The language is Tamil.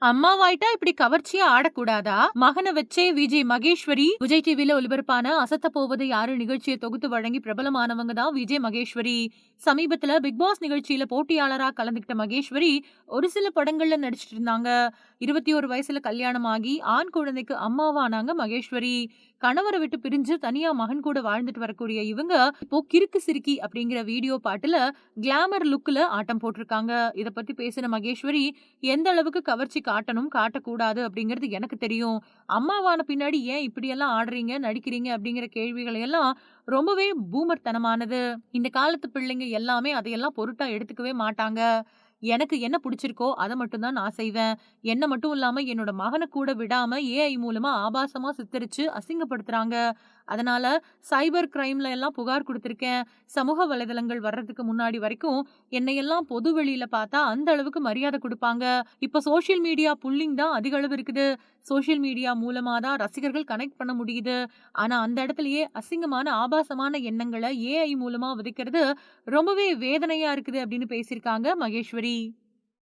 அம்மாவாயிட்டா இப்படி கவர்ச்சியா ஆடக்கூடாதா? மகனை வச்சே விஜய் மகேஸ்வரி விஜய் டிவில ஒளிபரப்பான அசத்த போவது யாரு நிகழ்ச்சியை தொகுத்து வழங்கி பிரபலமானவங்க தான் விஜய் மகேஸ்வரி. சமீபத்துல பிக் பாஸ் நிகழ்ச்சியில போட்டியாளரா கலந்துகிட்ட மகேஸ்வரி ஒரு சில படங்கள்ல நடிச்சிட்டு இருந்தாங்க. 21 வயசுல கல்யாணம் ஆகி ஆண் குழந்தைக்கு அம்மாவானாங்க மகேஸ்வரி. கணவரை விட்டு பிரிஞ்சு தனியா மகன் கூட வாழ்ந்துட்டு வரக்கூடிய இவங்க இப்போ கிறுக்கு சிறுக்கி அப்படிங்கிற வீடியோ பாட்டுல கிளாமர் லுக்ல ஆட்டம் போட்டிருக்காங்க. இத பத்தி பேசின மகேஸ்வரி, எந்த அளவுக்கு கவர்ச்சி காட்டணும், காட்டக்கூடாது அப்படிங்கிறது எனக்கு தெரியும். அம்மாவான பின்னாடி ஏன் இப்படியெல்லாம் ஆடுறீங்க, நடிக்கிறீங்க அப்படிங்கிற கேள்விகளை எல்லாம் ரொம்பவே பூமர் தனமானது. இந்த காலத்து பிள்ளைங்க எல்லாமே அதையெல்லாம் பொருட்டா எடுத்துக்கவே மாட்டாங்க. எனக்கு என்ன புடிச்சிருக்கோ அத மட்டும் தான் நான் செய்வேன். என்ன மட்டும் இல்லாம என்னோட மகன கூட விடாம ஏஐ மூலமா ஆபாசமா சித்தரிச்சு அசிங்கப்படுத்துறாங்க. அதனால சைபர் கிரைம்ல எல்லாம் புகார் குடுத்திருக்கேன். சமூக வலைதளங்கள் வர்றதுக்கு முன்னாடி வரைக்கும் என்னையெல்லாம் பொது வெளியில பார்த்தா அந்த அளவுக்கு மரியாதை குடுப்பாங்க. இப்ப சோசியல் மீடியா புல்லிங் தான் அதிக அளவு இருக்குது. சோசியல் மீடியா மூலமா தான் ரசிகர்கள் கனெக்ட் பண்ண முடியுது. ஆனா அந்த இடத்திலேயே அசிங்கமான, ஆபாசமான எண்ணங்கள ஏஐ மூலமா விதைக்கிறது ரொம்பவே வேதனையா இருக்குது அப்படின்னு பேசியிருக்காங்க மகேஸ்வரி.